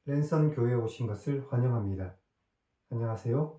랜선 교회에 오신 것을 환영합니다. 안녕하세요.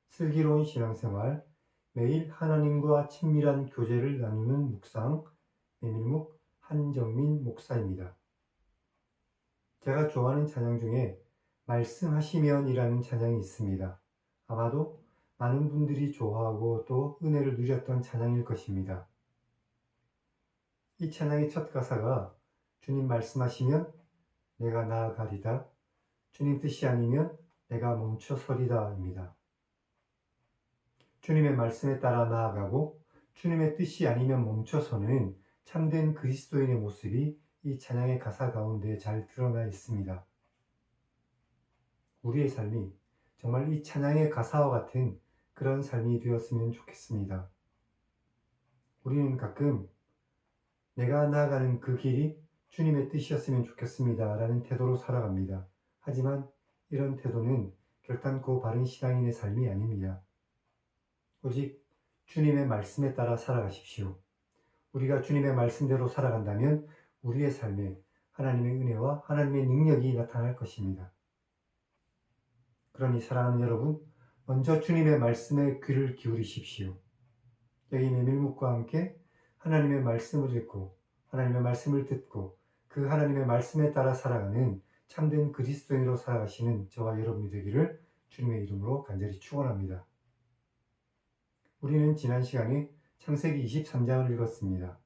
슬기로운 신앙생활, 매일 하나님과 친밀한 교제를 나누는 묵상, 메밀묵 한정민 목사입니다. 제가 좋아하는 찬양 중에 말씀하시면이라는 찬양이 있습니다. 아마도 많은 분들이 좋아하고 또 은혜를 누렸던 찬양일 것입니다. 이 찬양의 첫 가사가 주님 말씀하시면 내가 나아가리다. 주님 뜻이 아니면 내가 멈춰서리다 입니다. 주님의 말씀에 따라 나아가고 주님의 뜻이 아니면 멈춰서는 참된 그리스도인의 모습이 이 찬양의 가사 가운데 잘 드러나 있습니다. 우리의 삶이 정말 이 찬양의 가사와 같은 그런 삶이 되었으면 좋겠습니다. 우리는 가끔 내가 나아가는 그 길이 주님의 뜻이었으면 좋겠습니다 라는 태도로 살아갑니다. 하지만 이런 태도는 결단코 바른 신앙인의 삶이 아닙니다. 오직 주님의 말씀에 따라 살아가십시오. 우리가 주님의 말씀대로 살아간다면 우리의 삶에 하나님의 은혜와 하나님의 능력이 나타날 것입니다. 그러니 사랑하는 여러분, 먼저 주님의 말씀에 귀를 기울이십시오. 여기 메밀묵과 함께 하나님의 말씀을 읽고 하나님의 말씀을 듣고 그 하나님의 말씀에 따라 살아가는 참된 그리스도인으로 살아가시는 저와 여러분이 되기를 주님의 이름으로 간절히 축원합니다. 우리는 지난 시간에 창세기 23장을 읽었습니다.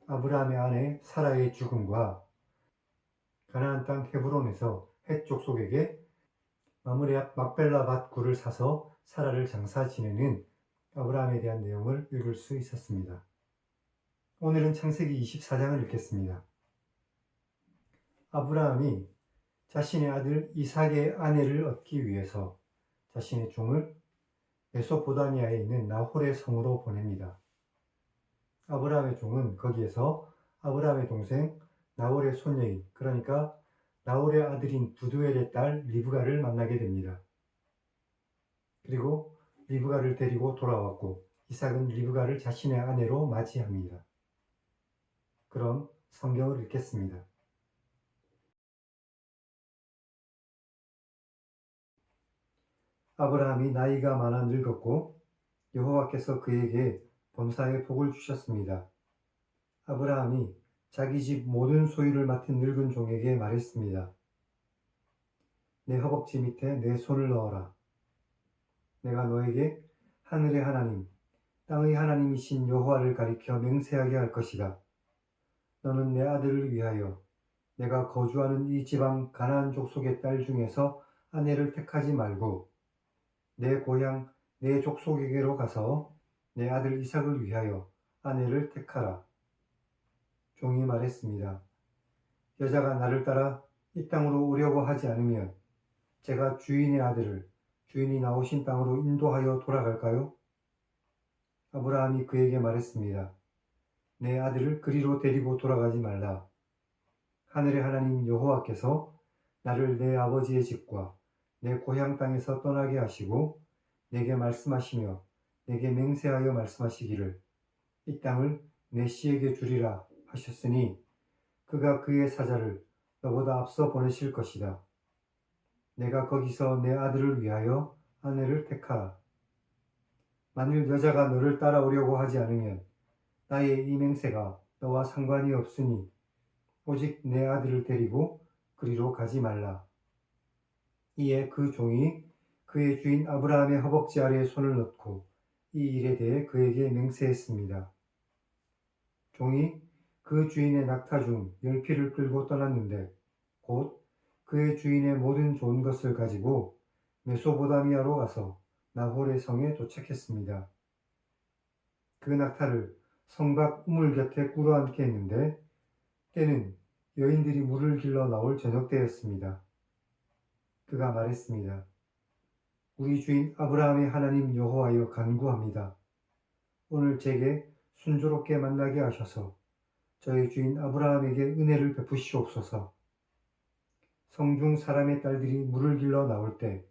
아브라함의 아내 사라의 죽음과 가나안 땅 헤브론에서 헷 족속에게 마므레 앞 막벨라 밭 굴을 사서 사라를 장사 지내는 아브라함에 대한 내용을 읽을 수 있었습니다. 오늘은 창세기 24장을 읽겠습니다. 아브라함이 자신의 아들 이삭의 아내를 얻기 위해서 자신의 종을 메소포다미아에 있는 나홀의 성으로 보냅니다. 아브라함의 종은 거기에서 아브라함의 동생 나홀의 손녀인, 그러니까 나홀의 아들인 부두엘의 딸 리브가를 만나게 됩니다. 그리고 리브가를 데리고 돌아왔고 이삭은 리브가를 자신의 아내로 맞이합니다. 그럼 성경을 읽겠습니다. 아브라함이 나이가 많아 늙었고 여호와께서 그에게 범사에 복을 주셨습니다. 아브라함이 자기 집 모든 소유를 맡은 늙은 종에게 말했습니다. 내 허벅지 밑에 내 손을 넣어라. 내가 너에게 하늘의 하나님, 땅의 하나님이신 여호와를 가리켜 맹세하게 할 것이다. 너는 내 아들을 위하여 내가 거주하는 이 지방 가나안 족속의 딸 중에서 아내를 택하지 말고 내 고향 내 족속에게로 가서 내 아들 이삭을 위하여 아내를 택하라. 종이 말했습니다. 여자가 나를 따라 이 땅으로 오려고 하지 않으면 제가 주인의 아들을 주인이 나오신 땅으로 인도하여 돌아갈까요? 아브라함이 그에게 말했습니다. 내 아들을 그리로 데리고 돌아가지 말라. 하늘의 하나님 여호와께서 나를 내 아버지의 집과 내 고향 땅에서 떠나게 하시고 내게 말씀하시며 내게 맹세하여 말씀하시기를 이 땅을 내 씨에게 주리라 하셨으니 그가 그의 사자를 너보다 앞서 보내실 것이다. 내가 거기서 내 아들을 위하여 아내를 택하라. 만일 여자가 너를 따라오려고 하지 않으면 나의 이 맹세가 너와 상관이 없으니 오직 내 아들을 데리고 그리로 가지 말라. 이에 그 종이 그의 주인 아브라함의 허벅지 아래에 손을 넣고 이 일에 대해 그에게 맹세했습니다. 종이 그 주인의 낙타 중 10피를 끌고 떠났는데 곧 그의 주인의 모든 좋은 것을 가지고 메소포다미아로 가서 나홀의 성에 도착했습니다. 그 낙타를 성 밖 우물 곁에 꿇어앉게 했는데 때는 여인들이 물을 길러 나올 저녁 때였습니다. 그가 말했습니다. 우리 주인 아브라함의 하나님 여호와여 간구합니다. 오늘 제게 순조롭게 만나게 하셔서 저희 주인 아브라함에게 은혜를 베푸시옵소서. 성중 사람의 딸들이 물을 길러 나올 때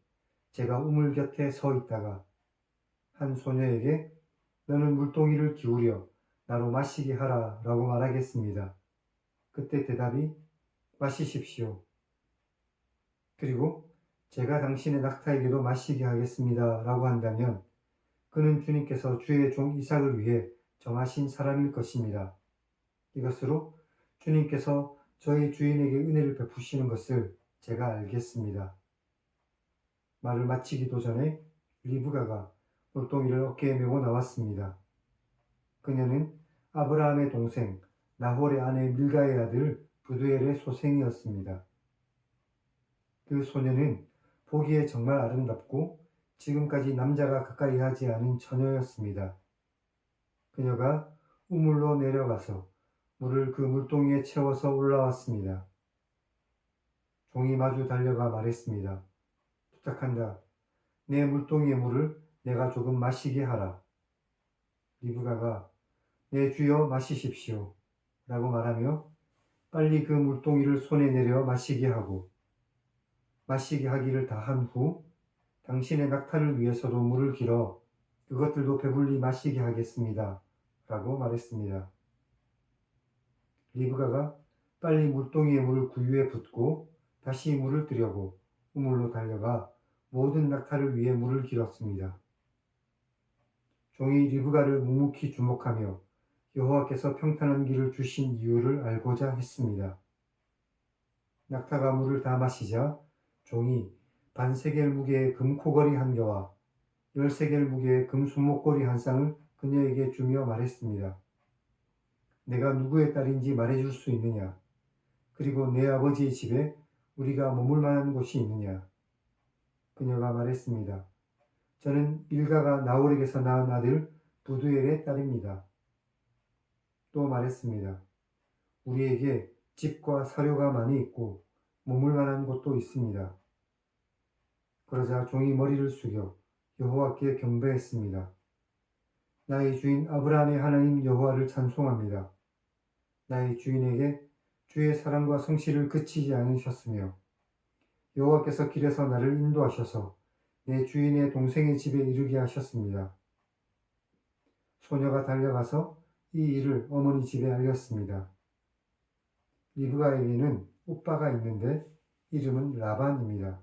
제가 우물 곁에 서 있다가 한 소녀에게 너는 물동이를 기울여 나로 마시게 하라 라고 말하겠습니다. 그때 대답이 마시십시오. 그리고 제가 당신의 낙타에게도 마시게 하겠습니다 라고 한다면 그는 주님께서 주의 종 이삭을 위해 정하신 사람일 것입니다. 이것으로 주님께서 저희 주인에게 은혜를 베푸시는 것을 제가 알겠습니다. 말을 마치기도 전에 리브가가 물동이를 어깨에 메고 나왔습니다. 그녀는 아브라함의 동생 나홀의 아내 밀가의 아들 부두엘의 소생이었습니다. 그 소녀는 보기에 정말 아름답고 지금까지 남자가 가까이 하지 않은 처녀였습니다. 그녀가 우물로 내려가서 물을 그 물동이에 채워서 올라왔습니다. 종이 마주 달려가 말했습니다. 부탁한다. 내 물동이의 물을 내가 조금 마시게 하라. 리브가가 내 주여 마시십시오 라고 말하며 빨리 그 물동이를 손에 내려 마시게 하고 마시게 하기를 다 한 후 당신의 낙타를 위해서도 물을 길어 그것들도 배불리 마시게 하겠습니다 라고 말했습니다. 리브가가 빨리 물동이의 물을 구유에 붓고 다시 물을 뜨려고 우물로 달려가 모든 낙타를 위해 물을 길었습니다. 종이 리브가를 묵묵히 주목하며 여호와께서 평탄한 길을 주신 이유를 알고자 했습니다. 낙타가 물을 다 마시자 종이 반세겔 무게의 금코걸이 한 개와 10세겔 무게의 금 손목걸이 한 쌍을 그녀에게 주며 말했습니다. 내가 누구의 딸인지 말해줄 수 있느냐? 그리고 내 아버지의 집에 우리가 머물 만한 곳이 있느냐? 그녀가 말했습니다. 저는 밀가가 나홀에게서 낳은 아들 부두엘의 딸입니다. 또 말했습니다. 우리에게 집과 사료가 많이 있고 머물 만한 곳도 있습니다. 그러자 종이 머리를 숙여 여호와께 경배했습니다. 나의 주인 아브라함의 하나님 여호와를 찬송합니다. 나의 주인에게 주의 사랑과 성실을 그치지 않으셨으며 여호와께서 길에서 나를 인도하셔서 내 주인의 동생의 집에 이르게 하셨습니다. 소녀가 달려가서 이 일을 어머니 집에 알렸습니다. 리브가에게는 오빠가 있는데 이름은 라반입니다.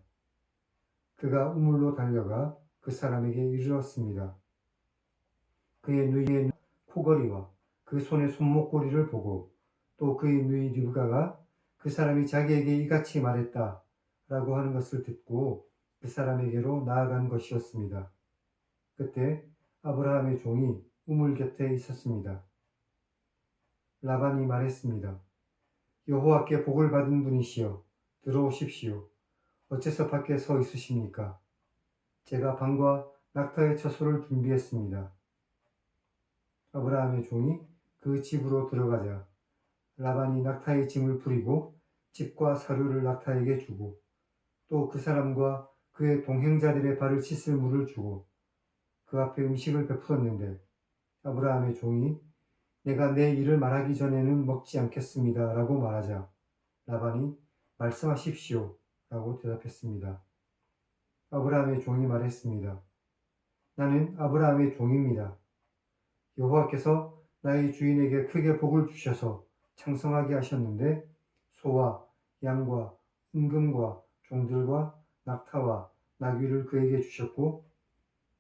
그가 우물로 달려가 그 사람에게 이르렀습니다. 그의 누이의 코걸이와 그 손의 손목걸이를 보고 또 그의 누이 리브가가 그 사람이 자기에게 이같이 말했다 라고 하는 것을 듣고 그 사람에게로 나아간 것이었습니다. 그때 아브라함의 종이 우물 곁에 있었습니다. 라반이 말했습니다. 여호와께 복을 받은 분이시여 들어오십시오. 어째서 밖에 서 있으십니까? 제가 방과 낙타의 처소를 준비했습니다. 아브라함의 종이 그 집으로 들어가자 라반이 낙타의 짐을 풀이고 집과 사료를 낙타에게 주고 또 그 사람과 그의 동행자들의 발을 씻을 물을 주고 그 앞에 음식을 베풀었는데 아브라함의 종이 내가 내 일을 말하기 전에는 먹지 않겠습니다 라고 말하자 라반이 말씀하십시오 라고 대답했습니다. 아브라함의 종이 말했습니다. 나는 아브라함의 종입니다. 여호와께서 나의 주인에게 크게 복을 주셔서 창성하게 하셨는데 소와 양과 임금과 종들과 낙타와 나귀를 그에게 주셨고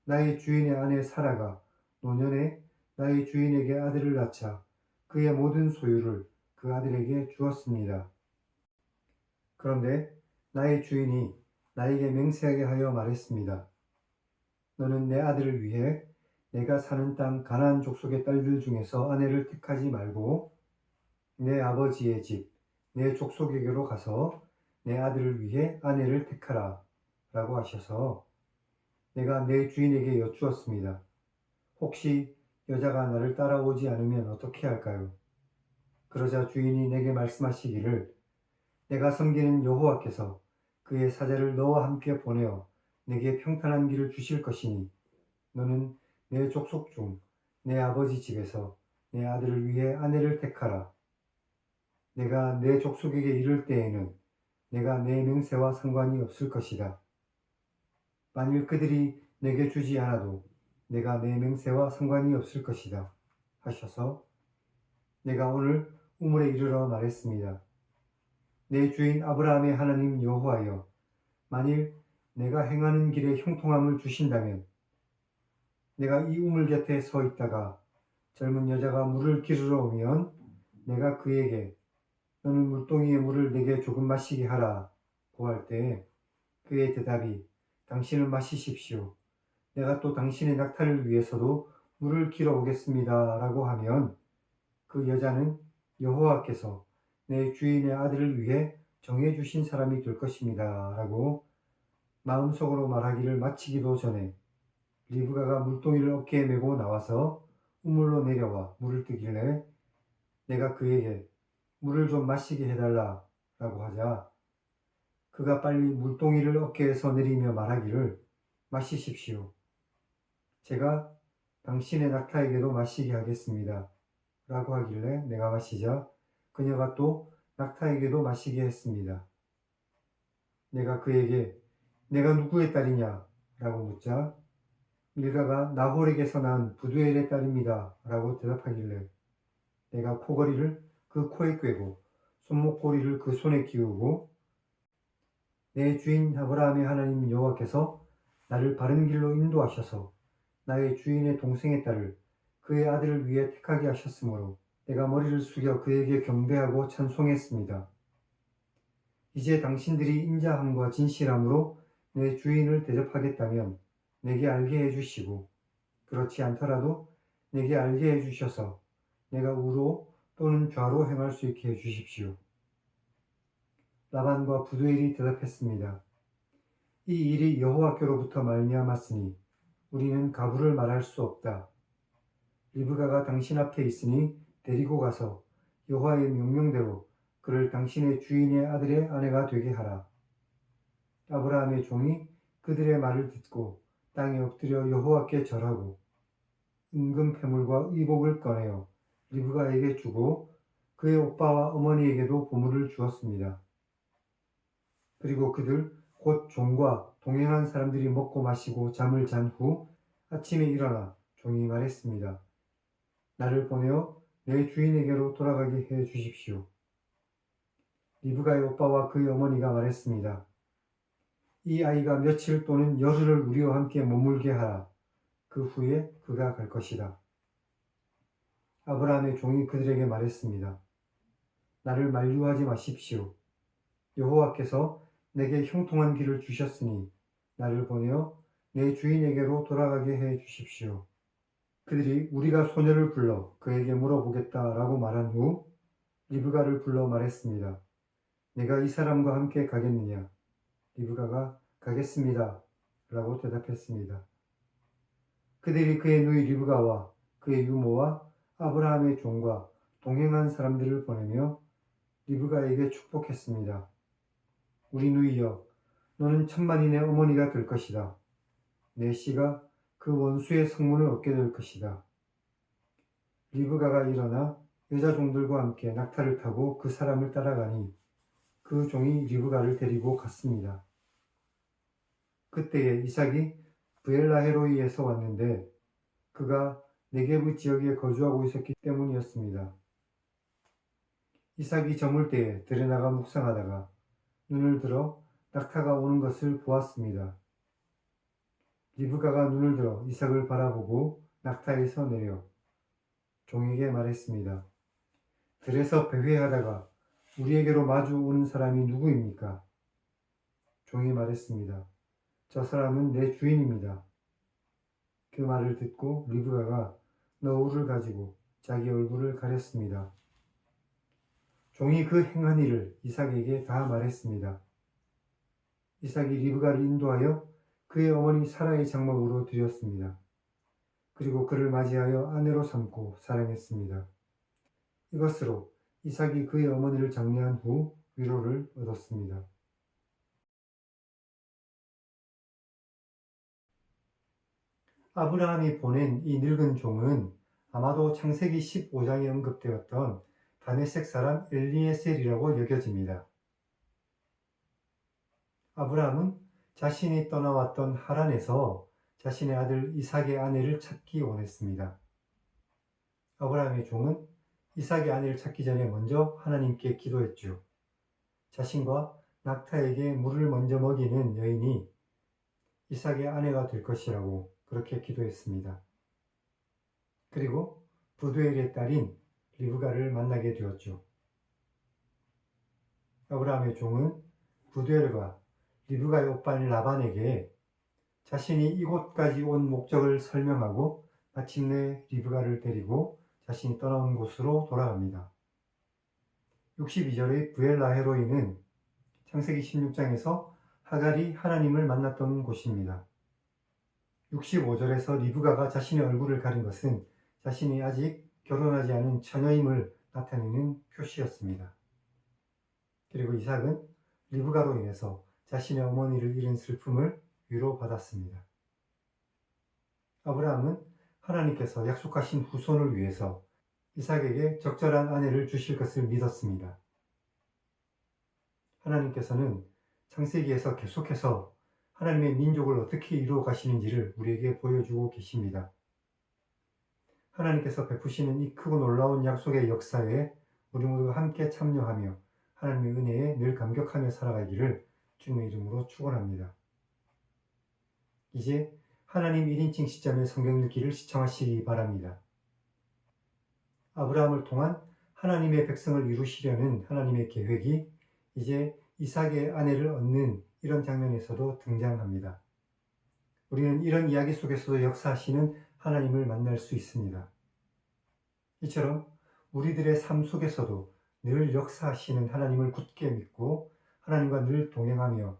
나의 주인의 아내 사라가 노년에 나의 주인에게 아들을 낳자 그의 모든 소유를 그 아들에게 주었습니다. 그런데 나의 주인이 나에게 맹세하게 하여 말했습니다. 너는 내 아들을 위해 내가 사는 땅 가나안 족속의 딸들 중에서 아내를 택하지 말고 내 아버지의 집, 내 족속에게로 가서 내 아들을 위해 아내를 택하라 라고 하셔서 내가 내 주인에게 여쭈었습니다. 혹시 여자가 나를 따라오지 않으면 어떻게 할까요? 그러자 주인이 내게 말씀하시기를 내가 섬기는 여호와께서 그의 사자를 너와 함께 보내어 내게 평탄한 길을 주실 것이니 너는 내 족속 중 내 아버지 집에서 내 아들을 위해 아내를 택하라. 내가 내 족속에게 이를 때에는 내가 내 맹세와 상관이 없을 것이다. 만일 그들이 내게 주지 않아도 내가 내 맹세와 상관이 없을 것이다 하셔서 내가 오늘 우물에 이르러 말했습니다. 내 주인 아브라함의 하나님 여호와여 만일 내가 행하는 길에 형통함을 주신다면 내가 이 우물 곁에 서 있다가 젊은 여자가 물을 기르러 오면 내가 그에게 너는 물동이의 물을 내게 조금 마시게 하라 고할 때 그의 대답이 당신은 마시십시오. 내가 또 당신의 낙타를 위해서도 물을 길어 오겠습니다 라고 하면 그 여자는 여호와께서 내 주인의 아들을 위해 정해주신 사람이 될 것입니다 라고 마음속으로 말하기를 마치기도 전에 리브가가 물동이를 어깨에 메고 나와서 우물로 내려와 물을 뜨길래 내가 그에게 물을 좀 마시게 해달라 라고 하자 그가 빨리 물동이를 어깨에서 내리며 말하기를 마시십시오. 제가 당신의 낙타에게도 마시게 하겠습니다. 라고 하길래 내가 마시자 그녀가 또 낙타에게도 마시게 했습니다. 내가 그에게 내가 누구의 딸이냐? 라고 묻자 밀가가 나홀에게서 난 부두엘의 딸입니다. 라고 대답하길래 내가 코걸이를 그 코에 꿰고 손목고리를 그 손에 끼우고 내 주인 아브라함의 하나님 여호와께서 나를 바른 길로 인도하셔서 나의 주인의 동생의 딸을 그의 아들을 위해 택하게 하셨으므로 내가 머리를 숙여 그에게 경배하고 찬송했습니다. 이제 당신들이 인자함과 진실함으로 내 주인을 대접하겠다면 내게 알게 해주시고 그렇지 않더라도 내게 알게 해주셔서 내가 우로 또는 좌로 행할 수 있게 해주십시오. 라반과 부두엘이 대답했습니다. 이 일이 여호와께로부터 말미암았으니 우리는 가부를 말할 수 없다. 리브가가 당신 앞에 있으니 데리고 가서 여호와의 명령대로 그를 당신의 주인의 아들의 아내가 되게 하라. 아브라함의 종이 그들의 말을 듣고 땅에 엎드려 여호와께 절하고 은금 패물과 의복을 꺼내어 리브가에게 주고 그의 오빠와 어머니에게도 보물을 주었습니다. 그리고 그들 곧 종과 동행한 사람들이 먹고 마시고 잠을 잔 후 아침에 일어나 종이 말했습니다. 나를 보내어 내 주인에게로 돌아가게 해 주십시오. 리브가의 오빠와 그의 어머니가 말했습니다. 이 아이가 며칠 또는 열흘을 우리와 함께 머물게 하라. 그 후에 그가 갈 것이다. 아브라함의 종이 그들에게 말했습니다. 나를 만류하지 마십시오. 여호와께서 내게 형통한 길을 주셨으니 나를 보내어 내 주인에게로 돌아가게 해 주십시오. 그들이 우리가 소녀를 불러 그에게 물어보겠다라고 말한 후 리브가를 불러 말했습니다. 내가 이 사람과 함께 가겠느냐? 리브가가 가겠습니다. 라고 대답했습니다. 그들이 그의 누이 리브가와 그의 유모와 아브라함의 종과 동행한 사람들을 보내며 리브가에게 축복했습니다. 우리 누이여, 너는 천만인의 어머니가 될 것이다. 내 씨가 그 원수의 성문을 얻게 될 것이다. 리브가가 일어나 여자 종들과 함께 낙타를 타고 그 사람을 따라가니 그 종이 리브가를 데리고 갔습니다. 그때에 이삭이 브엘라헤로이에서 왔는데 그가 네게브 지역에 거주하고 있었기 때문이었습니다. 이삭이 저물 때에 들에 나가 묵상하다가 눈을 들어 낙타가 오는 것을 보았습니다. 리브가가 눈을 들어 이삭을 바라보고 낙타에서 내려 종에게 말했습니다. 들에서 배회하다가 우리에게로 마주 오는 사람이 누구입니까? 종이 말했습니다. 저 사람은 내 주인입니다. 그 말을 듣고 리브가가 너울을 가지고 자기 얼굴을 가렸습니다. 종이 그 행한 일을 이삭에게 다 말했습니다. 이삭이 리브가를 인도하여 그의 어머니 사라의 장막으로 들였습니다. 그리고 그를 맞이하여 아내로 삼고 사랑했습니다. 이것으로 이삭이 그의 어머니를 장례한 후 위로를 얻었습니다. 아브라함이 보낸 이 늙은 종은 아마도 창세기 15장에 언급되었던 다메섹 사람 엘리에셀이라고 여겨집니다. 아브라함은 자신이 떠나왔던 하란에서 자신의 아들 이삭의 아내를 찾기 원했습니다. 아브라함의 종은 이삭의 아내를 찾기 전에 먼저 하나님께 기도했죠. 자신과 낙타에게 물을 먼저 먹이는 여인이 이삭의 아내가 될 것이라고 그렇게 기도했습니다. 그리고 부두엘의 딸인 리브가를 만나게 되었죠. 아브라함의 종은 부두엘과 리브가의 오빠인 라반에게 자신이 이곳까지 온 목적을 설명하고 마침내 리브가를 데리고 자신이 떠나온 곳으로 돌아갑니다. 62절의 부엘라헤로이는 창세기 16장에서 하갈이 하나님을 만났던 곳입니다. 65절에서 리브가가 자신의 얼굴을 가린 것은 자신이 아직 결혼하지 않은 처녀임을 나타내는 표시였습니다. 그리고 이삭은 리브가로 인해서 자신의 어머니를 잃은 슬픔을 위로받았습니다. 아브라함은 하나님께서 약속하신 후손을 위해서 이삭에게 적절한 아내를 주실 것을 믿었습니다. 하나님께서는 창세기에서 계속해서 하나님의 민족을 어떻게 이루어 가시는지를 우리에게 보여주고 계십니다. 하나님께서 베푸시는 이 크고 놀라운 약속의 역사에 우리 모두가 함께 참여하며 하나님의 은혜에 늘 감격하며 살아가기를 주님의 이름으로 축원합니다. 이제 하나님 1인칭 시점의 성경 읽기를 시청하시기 바랍니다. 아브라함을 통한 하나님의 백성을 이루시려는 하나님의 계획이 이제 이삭의 아내를 얻는 이런 장면에서도 등장합니다. 우리는 이런 이야기 속에서도 역사하시는 하나님을 만날 수 있습니다. 이처럼 우리들의 삶 속에서도 늘 역사하시는 하나님을 굳게 믿고 하나님과 늘 동행하며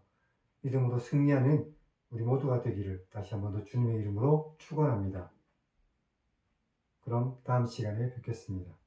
믿음으로 승리하는 우리 모두가 되기를 다시 한번 더 주님의 이름으로 축원합니다. 그럼 다음 시간에 뵙겠습니다.